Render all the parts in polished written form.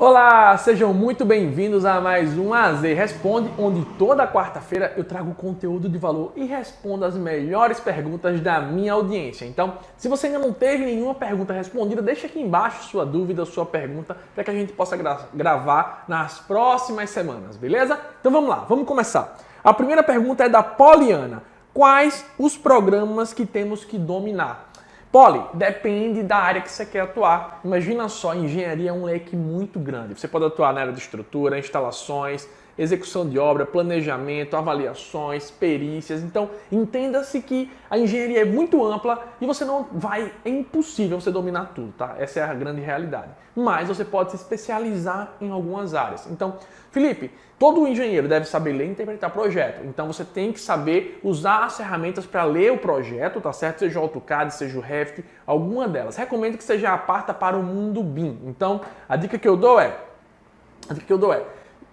Olá, sejam muito bem-vindos a mais um AZ Responde, onde toda quarta-feira eu trago conteúdo de valor e respondo as melhores perguntas da minha audiência. Então, se você ainda não teve nenhuma pergunta respondida, deixa aqui embaixo sua dúvida, sua pergunta, para que a gente possa gravar nas próximas semanas, beleza? Então vamos lá, vamos começar. A primeira pergunta é da Poliana. Quais os programas que temos que dominar? Poli, depende da área que você quer atuar. Imagina só, engenharia é um leque muito grande. Você pode atuar na área de estrutura, instalações, execução de obra, planejamento, avaliações, perícias. Então, entenda-se que a engenharia é muito ampla e você não vai, é impossível você dominar tudo, tá? Essa é a grande realidade. Mas você pode se especializar em algumas áreas. Então, Felipe, todo engenheiro deve saber ler e interpretar projeto. Então, você tem que saber usar as ferramentas para ler o projeto, tá certo? Seja o AutoCAD, seja o Revit, alguma delas. Recomendo que seja aparta para o mundo BIM. Então, a dica que eu dou é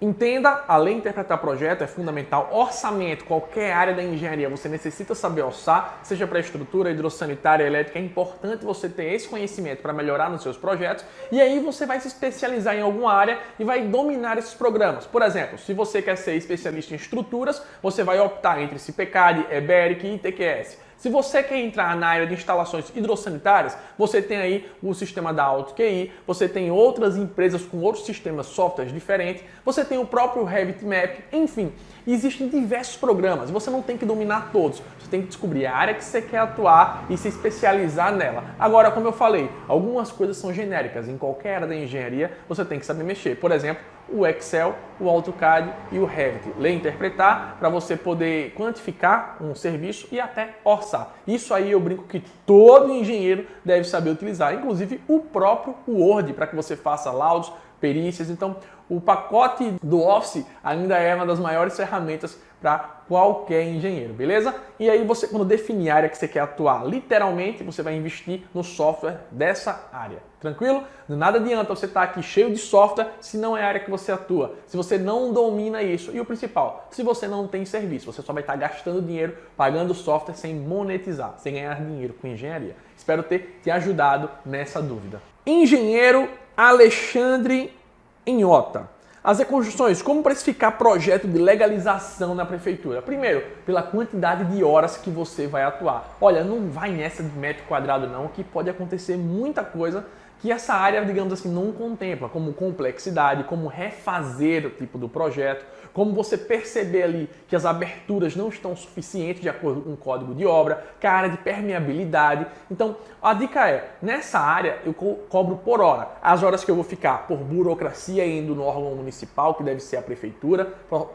entenda, além de interpretar projeto, é fundamental. Orçamento, qualquer área da engenharia, você necessita saber orçar, seja para estrutura, hidrossanitária, elétrica. É importante você ter esse conhecimento para melhorar nos seus projetos. E aí você vai se especializar em alguma área e vai dominar esses programas. Por exemplo, se você quer ser especialista em estruturas, você vai optar entre CPCAD, EBERIC e ITQS. Se você quer entrar na área de instalações hidrossanitárias, você tem aí o sistema da AutoQI, você tem outras empresas com outros sistemas, softwares diferentes, você tem o próprio Revit Map, enfim, existem diversos programas. Você não tem que dominar todos, você tem que descobrir a área que você quer atuar e se especializar nela. Agora, como eu falei, algumas coisas são genéricas, em qualquer área da engenharia você tem que saber mexer. Por exemplo, o Excel, o AutoCAD e o Revit. Ler e interpretar para você poder quantificar um serviço e até orçar. Isso aí eu brinco que todo engenheiro deve saber utilizar, inclusive o próprio Word, para que você faça laudos, perícias. Então, o pacote do Office ainda é uma das maiores ferramentas para qualquer engenheiro, beleza? E aí você, quando definir a área que você quer atuar, literalmente, você vai investir no software dessa área. Tranquilo? De nada adianta você estar aqui cheio de software se não é a área que você atua, se você não domina isso. E o principal, se você não tem serviço, você só vai estar gastando dinheiro, pagando software sem monetizar, sem ganhar dinheiro com engenharia. Espero ter te ajudado nessa dúvida. Engenheiro Alexandre Inhota. As reconstruções, como precificar projeto de legalização na prefeitura? Primeiro, pela quantidade de horas que você vai atuar. Olha, não vai nessa de metro quadrado não, que pode acontecer muita coisa que essa área, digamos assim, não contempla, como complexidade, como refazer o tipo do projeto, como você perceber ali que as aberturas não estão suficientes de acordo com o código de obra, que a área de permeabilidade. Então, a dica é, nessa área eu cobro por hora. As horas que eu vou ficar por burocracia indo no órgão municipal, que deve ser a prefeitura,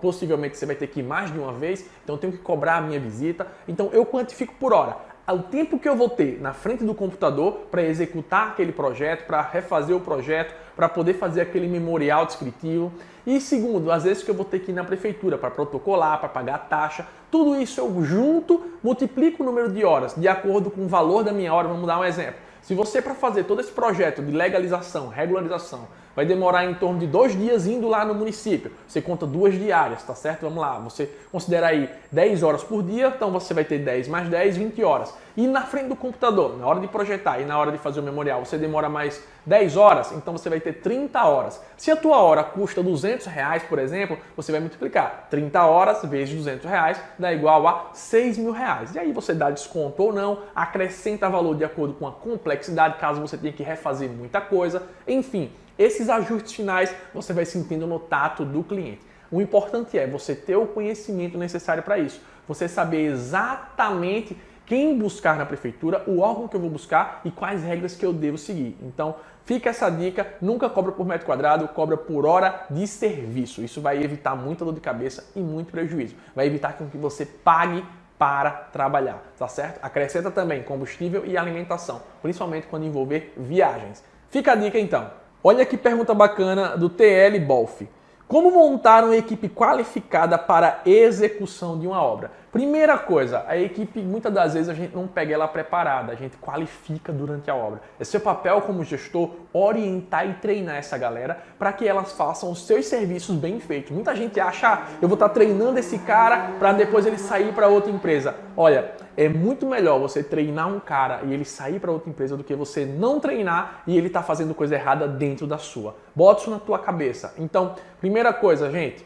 possivelmente você vai ter que ir mais de uma vez, então eu tenho que cobrar a minha visita, então eu quantifico por hora. O tempo que eu vou ter na frente do computador para executar aquele projeto, para refazer o projeto, para poder fazer aquele memorial descritivo. E segundo, às vezes que eu vou ter que ir na prefeitura para protocolar, para pagar a taxa. Tudo isso eu junto, multiplico o número de horas de acordo com o valor da minha hora. Vamos dar um exemplo. Se você, para fazer todo esse projeto de legalização, regularização, vai demorar em torno de 2 dias indo lá no município, você conta 2 diárias, tá certo? Vamos lá, você considera aí 10 horas por dia, então você vai ter 10 mais 10, 20 horas. E na frente do computador, na hora de projetar e na hora de fazer o memorial, você demora mais 10 horas, então você vai ter 30 horas. Se a tua hora custa R$200, por exemplo, você vai multiplicar 30 horas vezes R$200 dá igual a R$6.000. E aí você dá desconto ou não, acrescenta valor de acordo com a complexidade, caso você tenha que refazer muita coisa, enfim. Esses ajustes finais você vai sentindo no tato do cliente. O importante é você ter o conhecimento necessário para isso. Você saber exatamente quem buscar na prefeitura, o órgão que eu vou buscar e quais regras que eu devo seguir. Então, fica essa dica, nunca cobra por metro quadrado, cobra por hora de serviço. Isso vai evitar muita dor de cabeça e muito prejuízo. Vai evitar com que você pague para trabalhar, tá certo? Acrescenta também combustível e alimentação, principalmente quando envolver viagens. Fica a dica então. Olha que pergunta bacana do TL Bolf. Como montar uma equipe qualificada para a execução de uma obra? Primeira coisa, a equipe, muitas das vezes a gente não pega ela preparada, a gente qualifica durante a obra. É seu papel como gestor orientar e treinar essa galera para que elas façam os seus serviços bem feitos. Muita gente acha, eu vou estar treinando esse cara para depois ele sair para outra empresa. Olha, é muito melhor você treinar um cara e ele sair para outra empresa do que você não treinar e ele tá fazendo coisa errada dentro da sua. Bota isso na tua cabeça. Então, primeira coisa, gente,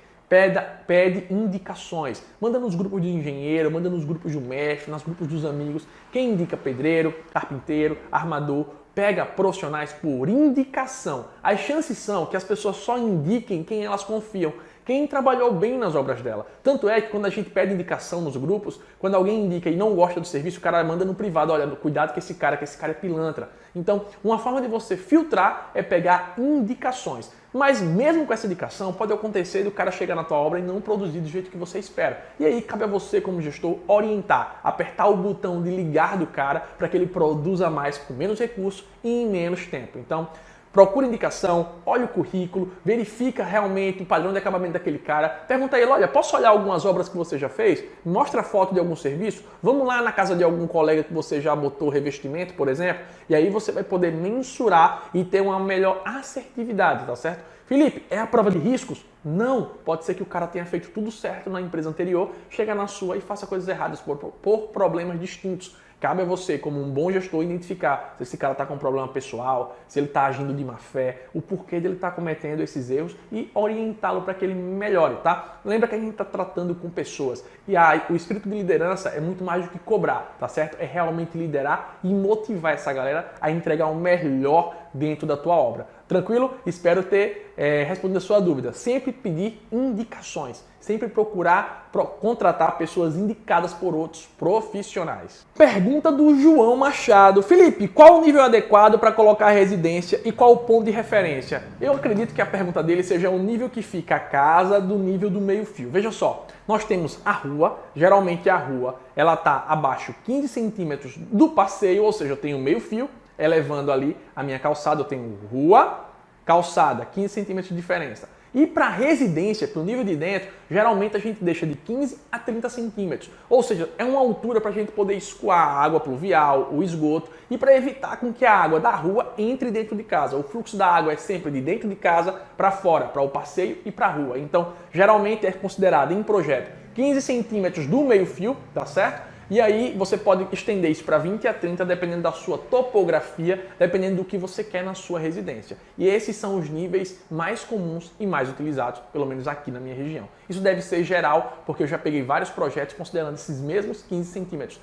pede indicações. Manda nos grupos de engenheiro, manda nos grupos do mestre, nos grupos dos amigos. Quem indica pedreiro, carpinteiro, armador, pega profissionais por indicação. As chances são que as pessoas só indiquem quem elas confiam, quem trabalhou bem nas obras dela. Tanto é que quando a gente pede indicação nos grupos, quando alguém indica e não gosta do serviço, o cara manda no privado, olha, cuidado com esse cara é pilantra. Então, uma forma de você filtrar é pegar indicações. Mas mesmo com essa indicação, pode acontecer do cara chegar na tua obra e não produzir do jeito que você espera. E aí cabe a você, como gestor, orientar, apertar o botão de ligar do cara para que ele produza mais com menos recursos e em menos tempo. Então, procura indicação, olha o currículo, verifica realmente o padrão de acabamento daquele cara. Pergunta a ele, olha, posso olhar algumas obras que você já fez? Mostra a foto de algum serviço? Vamos lá na casa de algum colega que você já botou revestimento, por exemplo? E aí você vai poder mensurar e ter uma melhor assertividade, tá certo? Felipe, é a prova de riscos? Não. Pode ser que o cara tenha feito tudo certo na empresa anterior, chega na sua e faça coisas erradas por problemas distintos. Cabe a você, como um bom gestor, identificar se esse cara está com um problema pessoal, se ele está agindo de má fé, o porquê dele estar cometendo esses erros e orientá-lo para que ele melhore, tá? Lembra que a gente está tratando com pessoas e o espírito de liderança é muito mais do que cobrar, tá certo? É realmente liderar e motivar essa galera a entregar o melhor dentro da tua obra. Tranquilo? Espero ter respondido a sua dúvida. Sempre pedir indicações. Sempre procurar contratar pessoas indicadas por outros profissionais. Pergunta do João Machado. Felipe, qual o nível adequado para colocar a residência e qual o ponto de referência? Eu acredito que a pergunta dele seja o nível que fica a casa do nível do meio-fio. Veja só, nós temos a rua, geralmente a rua ela está abaixo 15 centímetros do passeio, ou seja, eu tenho meio-fio, elevando ali a minha calçada, eu tenho rua, calçada, 15 centímetros de diferença. E para residência, para o nível de dentro, geralmente a gente deixa de 15 a 30 centímetros. Ou seja, é uma altura para a gente poder escoar a água pluvial, o esgoto, e para evitar com que a água da rua entre dentro de casa. O fluxo da água é sempre de dentro de casa para fora, para o passeio e para a rua. Então, geralmente é considerado em projeto 15 centímetros do meio-fio, tá certo? E aí você pode estender isso para 20 a 30, dependendo da sua topografia, dependendo do que você quer na sua residência. E esses são os níveis mais comuns e mais utilizados, pelo menos aqui na minha região. Isso deve ser geral, porque eu já peguei vários projetos considerando esses mesmos 15 centímetros.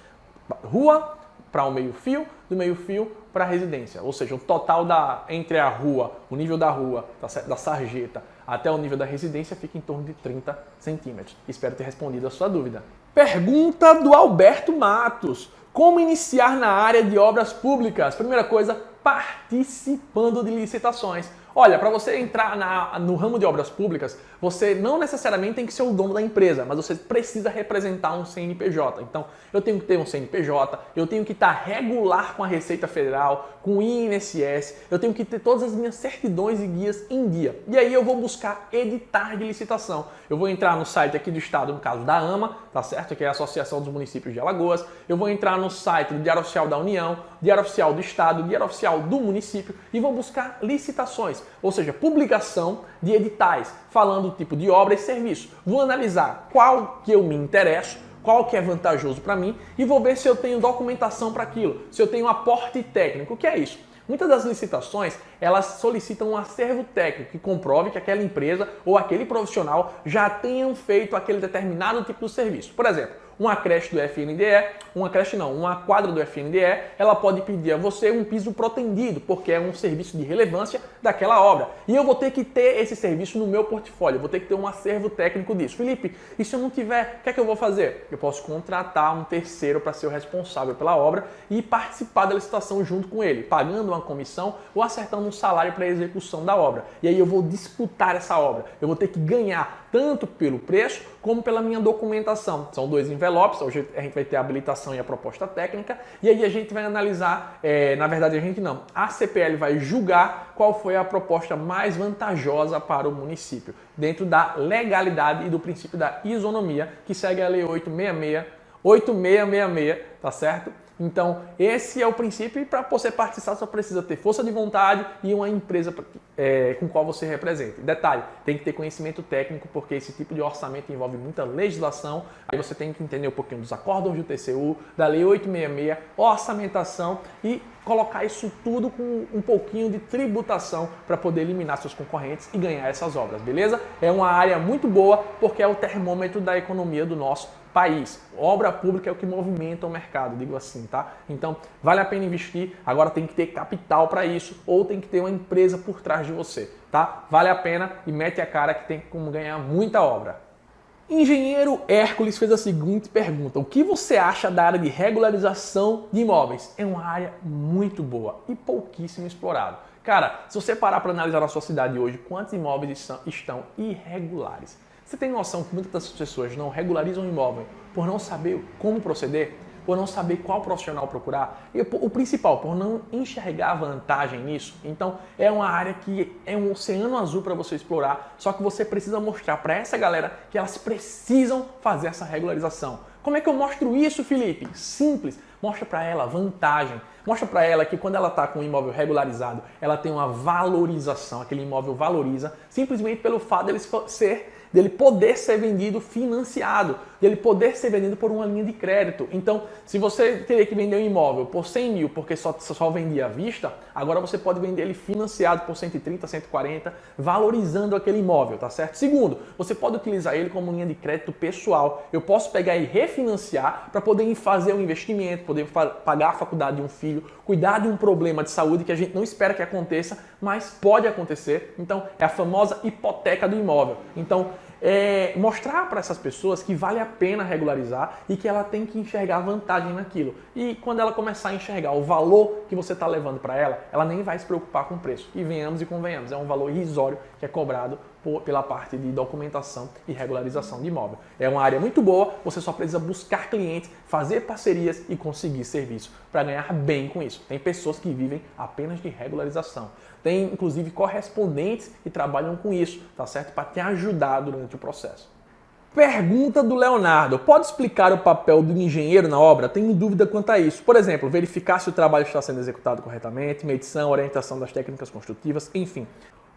Rua para o meio-fio, do meio-fio para a residência. Ou seja, o total entre a rua, o nível da rua, da sarjeta, até o nível da residência fica em torno de 30 centímetros. Espero ter respondido a sua dúvida. Pergunta do Alberto Matos. Como iniciar na área de obras públicas? Primeira coisa, participando de licitações. Olha, para você entrar no ramo de obras públicas, você não necessariamente tem que ser o dono da empresa, mas você precisa representar um CNPJ. Então, eu tenho que ter um CNPJ, eu tenho que estar regular com a Receita Federal, com o INSS, eu tenho que ter todas as minhas certidões e guias em dia. E aí eu vou buscar editar de licitação. Eu vou entrar no site aqui do estado, no caso da AMA, tá certo? Que é a Associação dos Municípios de Alagoas. Eu vou entrar no site do Diário Oficial da União, Diário Oficial do Estado, Diário Oficial do município e vou buscar licitações, ou seja, publicação de editais, falando do tipo de obra e serviço. Vou analisar qual que eu me interesso, qual que é vantajoso para mim e vou ver se eu tenho documentação para aquilo, se eu tenho aporte técnico. O que é isso? Muitas das licitações, elas solicitam um acervo técnico que comprove que aquela empresa ou aquele profissional já tenham feito aquele determinado tipo de serviço. Por exemplo, uma creche do FNDE, uma quadra do FNDE, ela pode pedir a você um piso protendido, porque é um serviço de relevância daquela obra. E eu vou ter que ter esse serviço no meu portfólio, eu vou ter que ter um acervo técnico disso. Felipe, e se eu não tiver, o que é que eu vou fazer? Eu posso contratar um terceiro para ser o responsável pela obra e participar da licitação junto com ele, pagando uma comissão ou acertando um salário para a execução da obra. E aí eu vou disputar essa obra, eu vou ter que ganhar tanto pelo preço como pela minha documentação. São dois envelopes, hoje a gente vai ter a habilitação e a proposta técnica, e aí a gente vai analisar, na verdade a gente não, a CPL vai julgar qual foi a proposta mais vantajosa para o município, dentro da legalidade e do princípio da isonomia, que segue a Lei 866 8666, tá certo? Então, esse é o princípio e para você participar só precisa ter força de vontade e uma empresa com qual você representa. Detalhe, tem que ter conhecimento técnico porque esse tipo de orçamento envolve muita legislação, aí você tem que entender um pouquinho dos acórdãos do TCU, da Lei 866, orçamentação e colocar isso tudo com um pouquinho de tributação para poder eliminar seus concorrentes e ganhar essas obras, beleza? É uma área muito boa porque é o termômetro da economia do nosso país. Obra pública é o que movimenta o mercado, digo assim, tá? Então, vale a pena investir, agora tem que ter capital para isso ou tem que ter uma empresa por trás de você, tá? Vale a pena e mete a cara que tem como ganhar muita obra. Engenheiro Hércules fez a seguinte pergunta: o que você acha da área de regularização de imóveis? É uma área muito boa e pouquíssimo explorada. Cara, se você parar para analisar na sua cidade hoje, quantos imóveis estão irregulares? Você tem noção que muitas das pessoas não regularizam o imóvel por não saber como proceder, por não saber qual profissional procurar? E o principal, por não enxergar vantagem nisso. Então, é uma área que é um oceano azul para você explorar, só que você precisa mostrar para essa galera que elas precisam fazer essa regularização. Como é que eu mostro isso, Felipe? Simples. Mostra para ela vantagem. Mostra para ela que quando ela está com o imóvel regularizado, ela tem uma valorização. Aquele imóvel valoriza simplesmente pelo fato dele poder ser vendido financiado, dele poder ser vendido por uma linha de crédito. Então, se você teria que vender um imóvel por 100 mil porque só vendia à vista, agora você pode vender ele financiado por 130, 140, valorizando aquele imóvel, tá certo? Segundo, você pode utilizar ele como linha de crédito pessoal. Eu posso pegar e refinanciar para poder fazer um investimento, poder pagar a faculdade de um filho, cuidar de um problema de saúde que a gente não espera que aconteça, mas pode acontecer. Então, é a famosa hipoteca do imóvel. Então, mostrar para essas pessoas que vale a pena regularizar e que ela tem que enxergar vantagem naquilo. E quando ela começar a enxergar o valor que você está levando para ela, ela nem vai se preocupar com o preço. E venhamos e convenhamos, é um valor irrisório que é cobrado pela parte de documentação e regularização de imóvel. É uma área muito boa, você só precisa buscar clientes, fazer parcerias e conseguir serviço para ganhar bem com isso. Tem pessoas que vivem apenas de regularização. Tem, inclusive, correspondentes que trabalham com isso, tá certo? Para te ajudar durante o processo. Pergunta do Leonardo: pode explicar o papel do engenheiro na obra? Tenho dúvida quanto a isso. Por exemplo, verificar se o trabalho está sendo executado corretamente, medição, orientação das técnicas construtivas, enfim.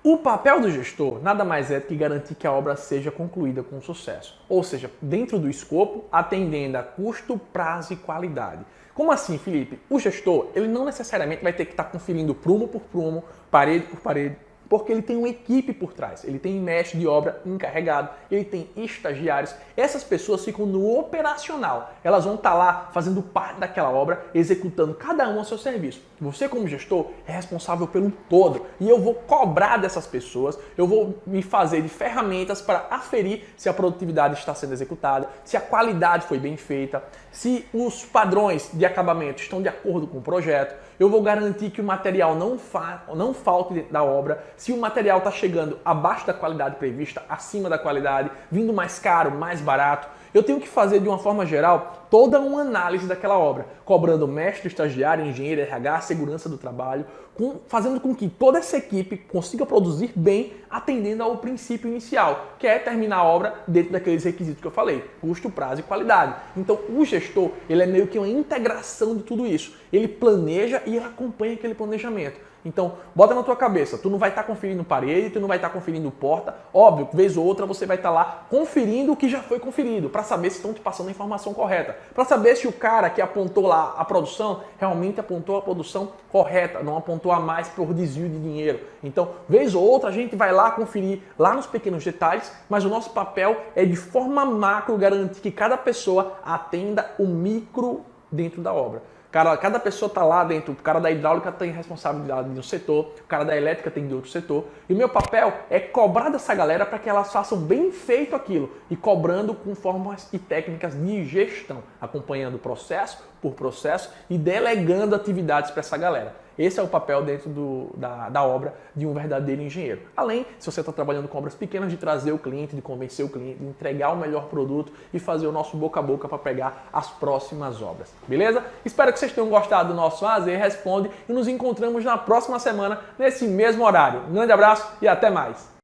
O papel do gestor nada mais é do que garantir que a obra seja concluída com sucesso, ou seja, dentro do escopo, atendendo a custo, prazo e qualidade. Como assim, Felipe? O gestor, ele não necessariamente vai ter que estar conferindo prumo por prumo, parede por parede, porque ele tem uma equipe por trás, ele tem mestre de obra encarregado, ele tem estagiários. Essas pessoas ficam no operacional, elas vão estar lá fazendo parte daquela obra, executando cada um o seu serviço. Você, como gestor, é responsável pelo todo e eu vou cobrar dessas pessoas, eu vou me fazer de ferramentas para aferir se a produtividade está sendo executada, se a qualidade foi bem feita, se os padrões de acabamento estão de acordo com o projeto. Eu vou garantir que o material não falte dentro da obra. Se o material está chegando abaixo da qualidade prevista, acima da qualidade, vindo mais caro, mais barato, eu tenho que fazer de uma forma geral toda uma análise daquela obra, cobrando mestre, estagiário, engenheiro, RH, segurança do trabalho, fazendo com que toda essa equipe consiga produzir bem, atendendo ao princípio inicial, que é terminar a obra dentro daqueles requisitos que eu falei, custo, prazo e qualidade. Então, o gestor, ele é meio que uma integração de tudo isso. Ele planeja e ele acompanha aquele planejamento. Então, bota na tua cabeça, tu não vai estar conferindo parede, tu não vai estar conferindo porta. Óbvio, vez ou outra você vai estar lá conferindo o que já foi conferido, para saber se estão te passando a informação correta, para saber se o cara que apontou lá a produção realmente apontou a produção correta, não apontou a mais por desvio de dinheiro. Então, vez ou outra a gente vai lá conferir lá nos pequenos detalhes, mas o nosso papel é de forma macro garantir que cada pessoa atenda o micro dentro da obra. Cada pessoa está lá dentro, o cara da hidráulica tem responsabilidade de um setor, o cara da elétrica tem de outro setor. E o meu papel é cobrar dessa galera para que elas façam bem feito aquilo e cobrando com formas e técnicas de gestão, acompanhando processo por processo e delegando atividades para essa galera. Esse é o papel dentro da obra de um verdadeiro engenheiro. Além, se você está trabalhando com obras pequenas, de trazer o cliente, de convencer o cliente, de entregar o melhor produto e fazer o nosso boca a boca para pegar as próximas obras. Beleza? Espero que vocês tenham gostado do nosso AZ Responde e nos encontramos na próxima semana, nesse mesmo horário. Um grande abraço e até mais!